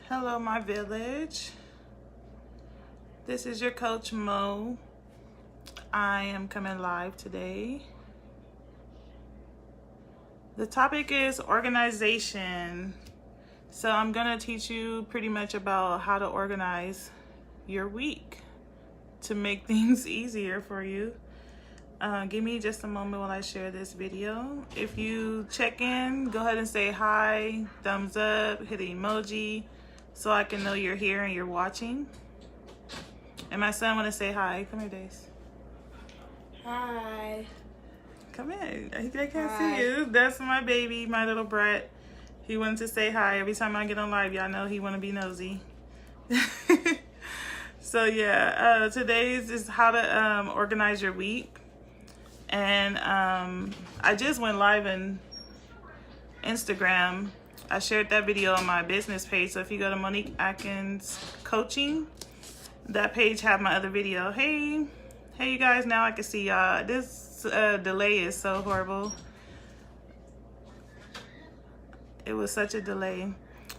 Hello, my village. This is your coach Mo. I am coming live today. The topic is organization. So I'm going to teach you pretty much about how to organize your week to make things easier for you. Give me just a moment while I share this video. If you check in, go ahead and say hi, thumbs up, hit an emoji so I can know you're here and you're watching. And my son want to say hi. Come here, Dace. Hi. Come in. I can't see you. That's my baby, my little brat. He wanted to say hi. Every time I get on live, y'all know he want to be nosy. So yeah, today's is how to organize your week. And I just went live in Instagram. I shared that video on my business page. So if you go to Monique Atkins Coaching, that page have my other video. Hey you guys, now I can see y'all. This delay is so horrible. It was such a delay.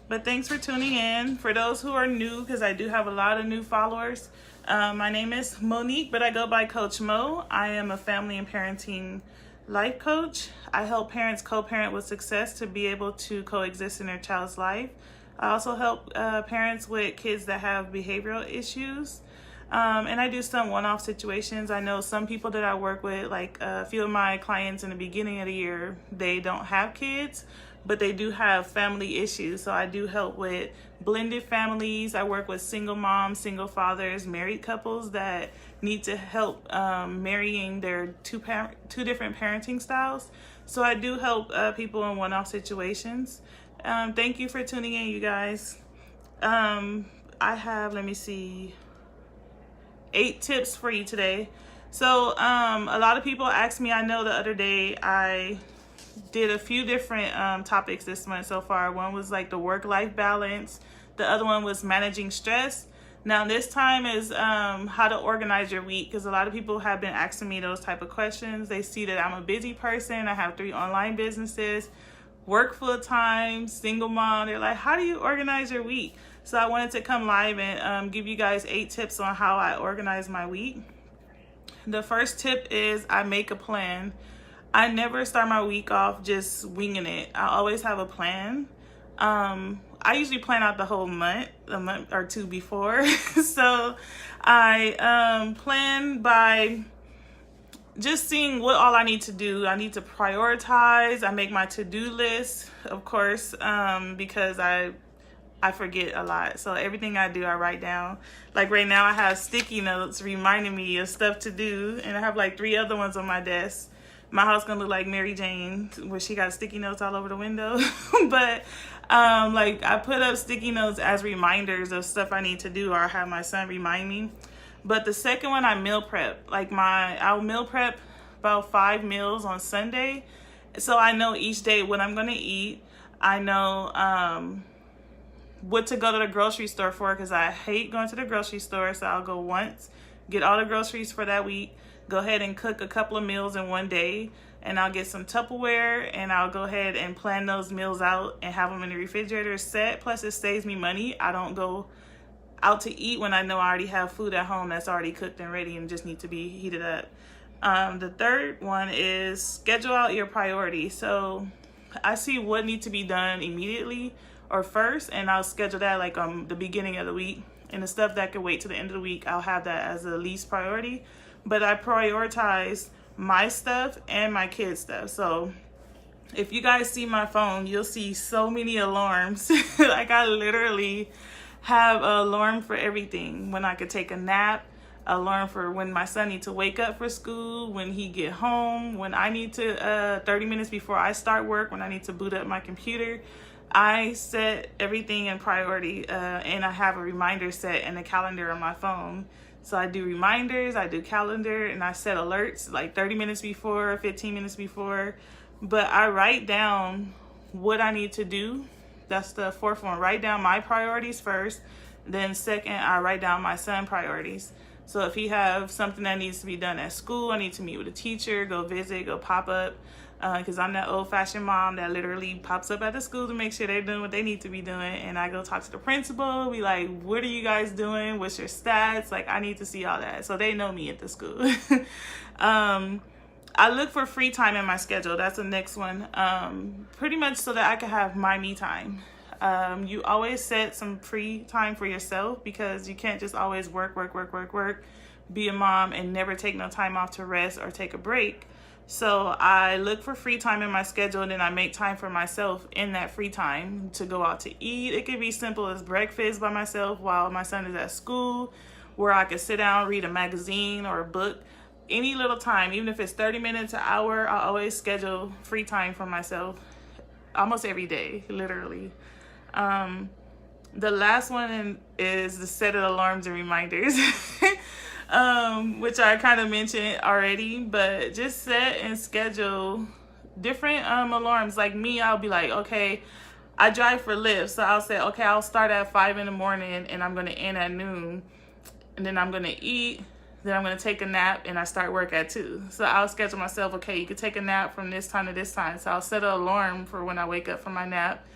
But thanks for tuning in. For those who are new, because I do have a lot of new followers, my name is Monique, but I go by Coach Mo. I am a family and parenting life coach. I help parents co-parent with success to be able to coexist in their child's life. I also help parents with kids that have behavioral issues. And I do some one-off situations. I know some people that I work with, like a few of my clients in the beginning of the year, they don't have kids, but they do have family issues. So I do help with blended families. I work with single moms, single fathers, married couples that need to help marrying their two different parenting styles. So I do help people in one-off situations. Thank you for tuning in, you guys. I have, let me see, 8 tips for you today. So a lot of people asked me, I know the other day I did a few different topics this month so far. One was like the work-life balance. The other one was managing stress. Now this time is how to organize your week, because a lot of people have been asking me those type of questions. They see that I'm a busy person. I have 3 online businesses, work full-time, single mom. They're like, how do you organize your week? So I wanted to come live and give you guys 8 tips on how I organize my week. The first tip is I make a plan. I never start my week off just winging it. I always have a plan. I usually plan out the whole month, a month or 2 before. So I plan by just seeing what all I need to do. I need to prioritize. I make my to-do list, of course, because I forget a lot. So everything I do, I write down. Like right now I have sticky notes reminding me of stuff to do. And I have like 3 other ones on my desk. My house gonna look like Mary Jane, where she got sticky notes all over the window. But like I put up sticky notes as reminders of stuff I need to do, or I have my son remind me. But the second one, I meal prep. Like I'll meal prep about 5 meals on Sunday. So I know each day what I'm gonna eat. I know what to go to the grocery store for, because I hate going to the grocery store. So I'll go once, get all the groceries for that week, go ahead and cook a couple of meals in one day, and I'll get some Tupperware and I'll go ahead and plan those meals out and have them in the refrigerator set. Plus it saves me money. I don't go out to eat when I know I already have food at home that's already cooked and ready and just need to be heated up. The third one is schedule out your priorities. So I see what needs to be done immediately or first, and I'll schedule that like the beginning of the week. And the stuff that can wait to the end of the week, I'll have that as the least priority. But I prioritize my stuff and my kids' stuff. So if you guys see my phone, you'll see so many alarms. Like I literally have an alarm for everything. When I could take a nap, alarm for when my son needs to wake up for school, when he get home, when I need to 30 minutes before I start work, when I need to boot up my computer. I set everything in priority, and I have a reminder set in the calendar on my phone. So I do reminders, I do calendar, and I set alerts like 30 minutes before, 15 minutes before. But I write down what I need to do. That's the fourth one. Write down my priorities first. Then second, I write down my son's priorities. So if he have something that needs to be done at school, I need to meet with a teacher, go visit, go pop up. because I'm that old-fashioned mom that literally pops up at the school to make sure they're doing what they need to be doing. And I go talk to the principal, be like, what are you guys doing? What's your stats? Like, I need to see all that. So they know me at the school. I look for free time in my schedule. That's the next one. Pretty much so that I can have my me time. You always set some free time for yourself, because you can't just always work, be a mom and never take no time off to rest or take a break. So I look for free time in my schedule, and then I make time for myself in that free time to go out to eat. It could be simple as breakfast by myself while my son is at school, where I could sit down, read a magazine or a book. Any little time, even if it's 30 minutes, an hour, I always schedule free time for myself almost every day, literally. The last one is the set of alarms and reminders. Which I kind of mentioned already, but just set and schedule different alarms. Like me, I'll be like, okay, I drive for Lyft, so I'll say, okay, I'll start at 5 in the morning and I'm going to end at noon, and then I'm going to eat, then I'm going to take a nap, and I start work at 2. So I'll schedule myself, okay, you could take a nap from this time to this time. So I'll set an alarm for when I wake up from my nap.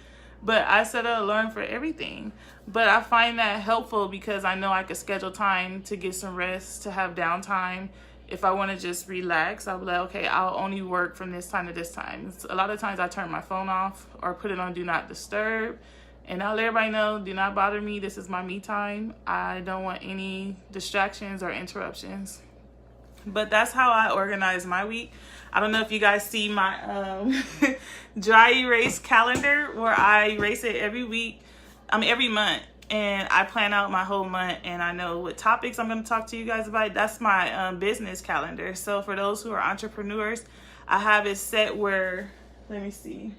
But I set an alarm for everything. But I find that helpful because I know I could schedule time to get some rest, to have downtime. If I want to just relax, I'll be like, okay, I'll only work from this time to this time. A lot of times I turn my phone off or put it on Do Not Disturb. And I'll let everybody know, do not bother me. This is my me time. I don't want any distractions or interruptions. But that's how I organize my week. I don't know if you guys see my dry erase calendar, where I erase it every month, and I plan out my whole month, and I know what topics I'm going to talk to you guys about. That's my business calendar. So for those who are entrepreneurs, I have it set where, let me see,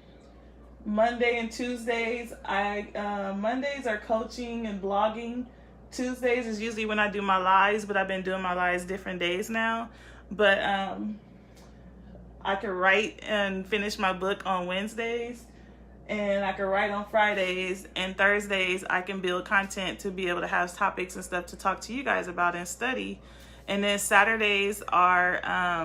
Monday and Tuesdays, Mondays are coaching and blogging. Tuesdays is usually when I do my lives, but I've been doing my lives different days now. But I could write and finish my book on Wednesdays, and I could write on Fridays, and Thursdays I can build content to be able to have topics and stuff to talk to you guys about and study. And then Saturdays are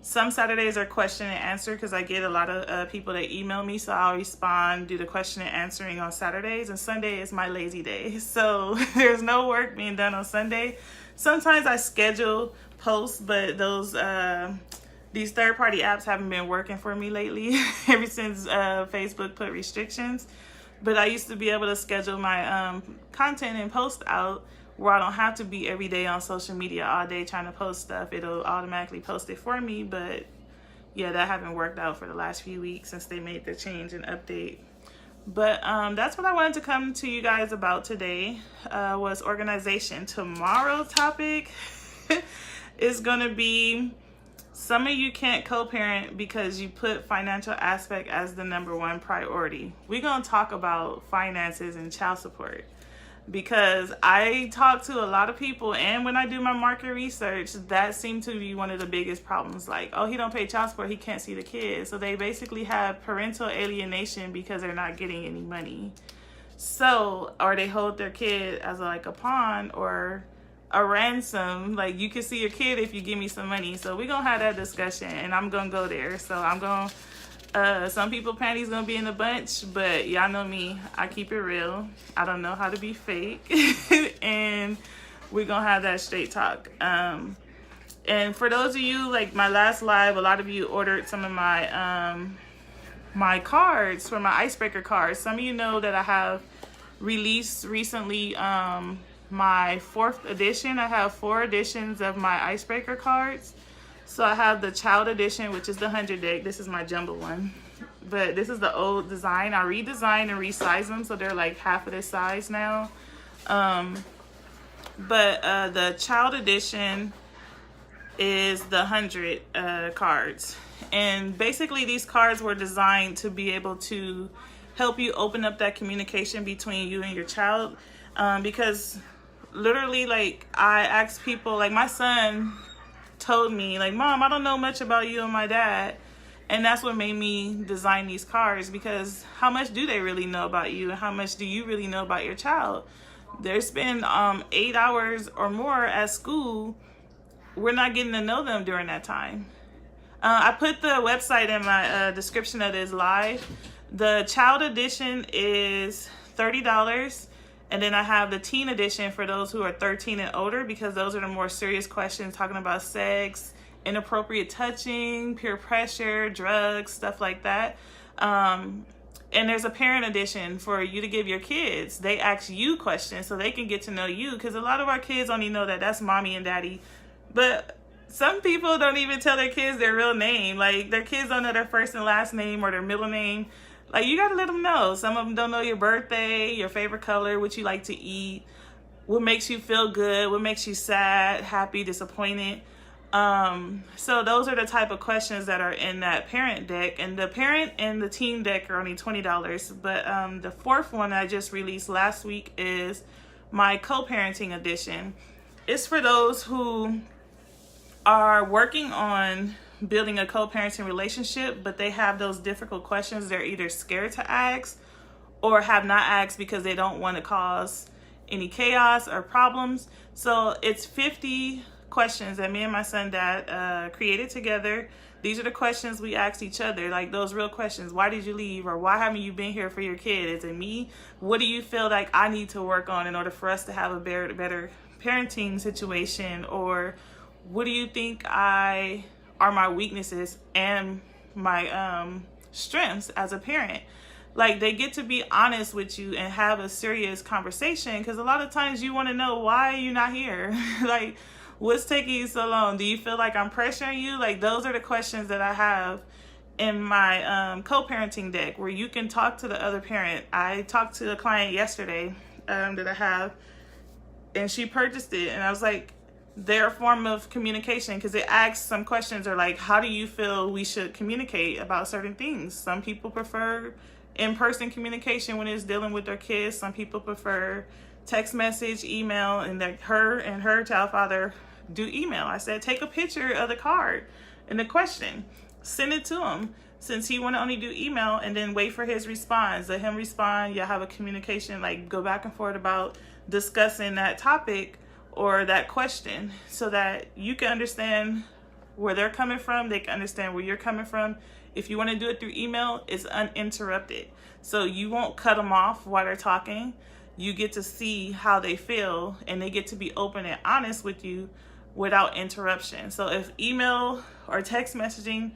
some Saturdays are question and answer, because I get a lot of people that email me, so I'll respond, do the question and answering on Saturdays. And Sunday is my lazy day, so there's no work being done on Sunday. Sometimes I schedule posts, but these third-party apps haven't been working for me lately ever since Facebook put restrictions. But I used to be able to schedule my content and post out where I don't have to be every day on social media all day trying to post stuff. It'll automatically post it for me. But yeah, that haven't worked out for the last few weeks since they made the change and update. But that's what I wanted to come to you guys about today, was organization. Tomorrow's topic is going to be, some of you can't co-parent because you put financial aspect as the #1 priority. We're going to talk about finances and child support, because I talk to a lot of people, and when I do my market research, that seemed to be one of the biggest problems. Like, oh, he don't pay child support, he can't see the kids. So they basically have parental alienation because they're not getting any money. So, or they hold their kid as like a pawn or a ransom. Like, you can see your kid if you give me some money. So we're gonna have that discussion, and I'm gonna go there. So I'm gonna some people panties gonna be in a bunch, but y'all know me, I keep it real. I don't know how to be fake. And we're gonna have that straight talk. And for those of you, like my last live, a lot of you ordered some of my my cards, for my icebreaker cards. Some of you know that I have released recently my 4th edition. I have 4 editions of my icebreaker cards. So I have the child edition, which is the 100 deck. This is my jumbo one, but this is the old design. I redesigned and resized them, so they're like half of this size now. But the child edition is the 100 cards. And basically these cards were designed to be able to help you open up that communication between you and your child. Because literally, like, I asked people, like my son told me, like, Mom, I don't know much about you and my dad. And that's what made me design these cards, because how much do they really know about you, and how much do you really know about your child? They spend 8 hours or more at school. We're not getting to know them during that time. I put the website in my description of this live. The child edition is $30. And then I have the teen edition for those who are 13 and older, because those are the more serious questions talking about sex, inappropriate touching, peer pressure, drugs, stuff like that. And there's a parent edition for you to give your kids. They ask you questions so they can get to know you, because a lot of our kids only know that that's mommy and daddy. But some people don't even tell their kids their real name. Like, their kids don't know their first and last name or their middle name. Like, you gotta let them know. Some of them don't know your birthday, your favorite color, what you like to eat, what makes you feel good, what makes you sad, happy, disappointed. So those are the type of questions that are in that parent deck, and the parent and the teen deck are only $20. But the fourth one I just released last week is my co-parenting edition. It's for those who are working on building a co-parenting relationship, but they have those difficult questions they're either scared to ask or have not asked because they don't want to cause any chaos or problems. So it's 50 questions that me and my son dad created together. These are the questions we asked each other, like those real questions. Why did you leave? Or why haven't you been here for your kid? Is it me? What do you feel like I need to work on in order for us to have a better parenting situation? Or what do you think are my weaknesses and my strengths as a parent? Like, they get to be honest with you and have a serious conversation, because a lot of times you want to know, why are you not here? Like, what's taking you so long? Do you feel like I'm pressuring you? Like, those are the questions that I have in my co-parenting deck, where you can talk to the other parent. I talked to a client yesterday that I have, and she purchased it, and I was like, their form of communication, because it asks some questions, or like, how do you feel we should communicate about certain things? Some people prefer in-person communication when it's dealing with their kids. Some people prefer text message, email, and that her and her child father do email. I said, take a picture of the card and the question, send it to him, since he want to only do email, and then wait for his response. Let him respond. You'll have a communication, like, go back and forth about discussing that topic or that question, so that you can understand where they're coming from, they can understand where you're coming from. If you want to do it through email, it's uninterrupted, so you won't cut them off while they're talking. You get to see how they feel, and they get to be open and honest with you without interruption. So if email or text messaging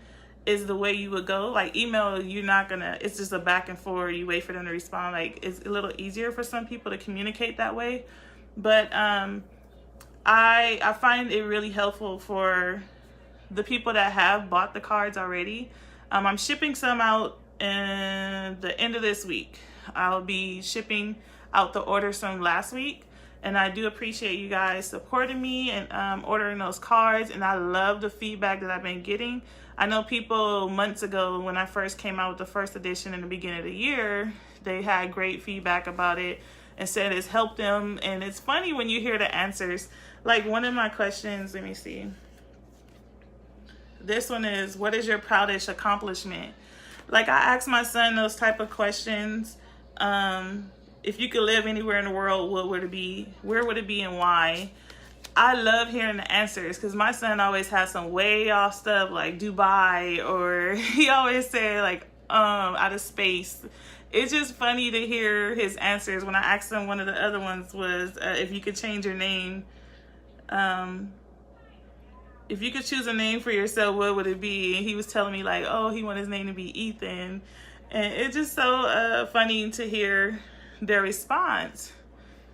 is the way you would go, like email, you're not gonna, it's just a back and forth, you wait for them to respond. Like, it's a little easier for some people to communicate that way. But I find it really helpful for the people that have bought the cards already. I'm shipping some out in the end of this week. I'll be shipping out the orders from last week, and I do appreciate you guys supporting me and ordering those cards, and I love the feedback that I've been getting. I know people months ago, when I first came out with the first edition in the beginning of the year, they had great feedback about it and said it's helped them. And it's funny when you hear the answers. Like, one of my questions, let me see. This one is, what is your proudest accomplishment? Like, I asked my son those type of questions. If you could live anywhere in the world, what would it be? Where would it be, and why? I love hearing the answers, because my son always has some way off stuff, like Dubai, or he always said, like, outer space. It's just funny to hear his answers. When I asked him, one of the other ones was, if you could change your name, if you could choose a name for yourself, what would it be? And he was telling me, like, oh, he wanted his name to be Ethan. And it's just so funny to hear their response.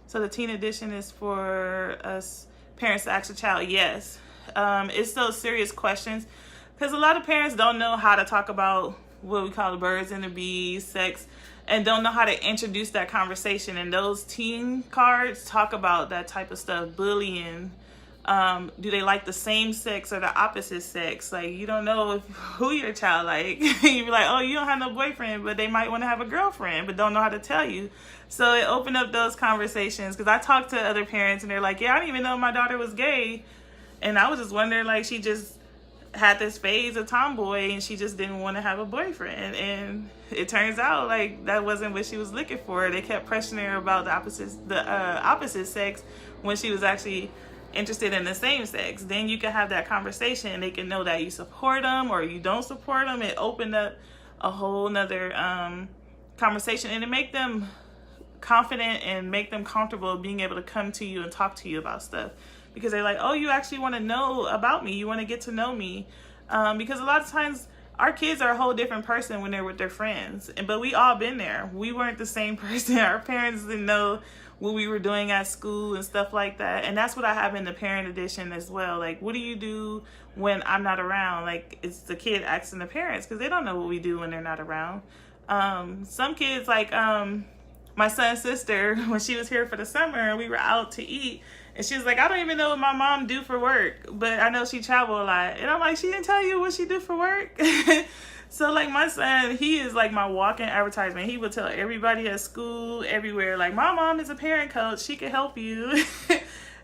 So the teen edition is for us parents to ask a child. Yes. It's those serious questions, because a lot of parents don't know how to talk about what we call the birds and the bees, sex, and don't know how to introduce that conversation. And those teen cards talk about that type of stuff. Bullying. Do they like the same sex or the opposite sex? Like, you don't know who your child like. You be like, oh, you don't have no boyfriend, but they might want to have a girlfriend, but don't know how to tell you. So it opened up those conversations, because I talked to other parents and they're like, yeah, I didn't even know my daughter was gay. And I was just wondering, like, she just had this phase of tomboy and she just didn't want to have a boyfriend. And it turns out, like, that wasn't what she was looking for. They kept pressuring her about the opposite sex when she was actually interested in the same sex. Then you can have that conversation and they can know that you support them or you don't support them. It opened up a whole nother conversation, and it make them confident and make them comfortable being able to come to you and talk to you about stuff, because they're like, oh, you actually want to know about me, you want to get to know me, because a lot of times our kids are a whole different person when they're with their friends, but we all been there. We weren't the same person. Our parents didn't know what we were doing at school and stuff like that, and that's what I have in the parent edition as well. Like, what do you do when I'm not around? Like, it's the kid asking the parents, because they don't know what we do when they're not around. Some kids, like my son's sister, when she was here for the summer, we were out to eat, and she was like, I don't even know what my mom do for work, but I know she travel a lot. And I'm like, she didn't tell you what she do for work? So like my son, he is like my walking advertisement. He would tell everybody at school, everywhere, like, my mom is a parent coach, she can help you.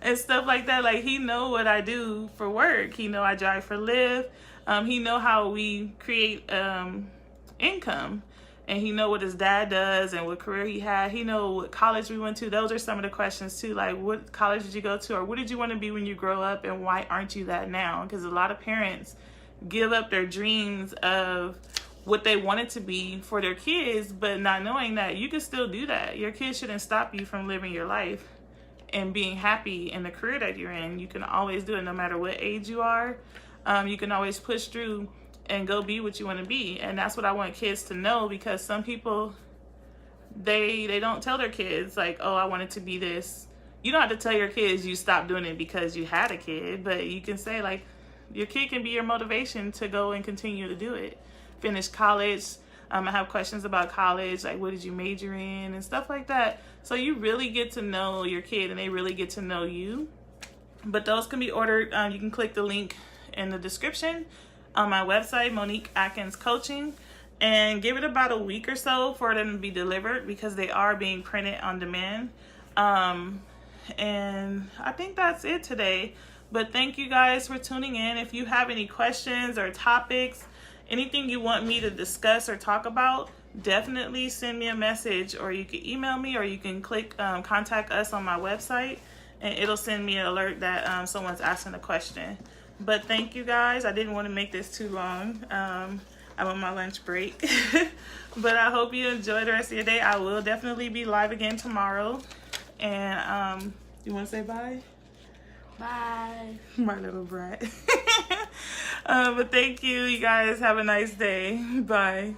And stuff like that. Like, he know what I do for work. He know I drive for Lyft. He know how we create income. And he know what his dad does and what career he had. He know what college we went to. Those are some of the questions too. Like, what college did you go to? Or what did you want to be when you grow up? And why aren't you that now? Because a lot of parents give up their dreams of what they wanted to be for their kids, but not knowing that you can still do that. Your kids shouldn't stop you from living your life and being happy in the career that you're in. You can always do it no matter what age you are. You can always push through and go be what you want to be. And that's what I want kids to know, because some people, they don't tell their kids, like, oh, I wanted to be this. You don't have to tell your kids you stopped doing it because you had a kid, but you can say, like, your kid can be your motivation to go and continue to do it. Finish college. I have questions about college, like, what did you major in and stuff like that. So you really get to know your kid and they really get to know you. But those can be ordered. You can click the link in the description on my website, Monique Atkins Coaching, and give it about a week or so for them to be delivered, because they are being printed on demand. And I think that's it today. But thank you guys for tuning in. If you have any questions or topics, anything you want me to discuss or talk about, definitely send me a message, or you can email me, or you can click contact us on my website, and it'll send me an alert that someone's asking a question. But thank you guys. I didn't want to make this too long. I'm on my lunch break. But I hope you enjoy the rest of your day. I will definitely be live again tomorrow. And you want to say bye? Bye. My little brat. But thank you. You guys have a nice day. Bye.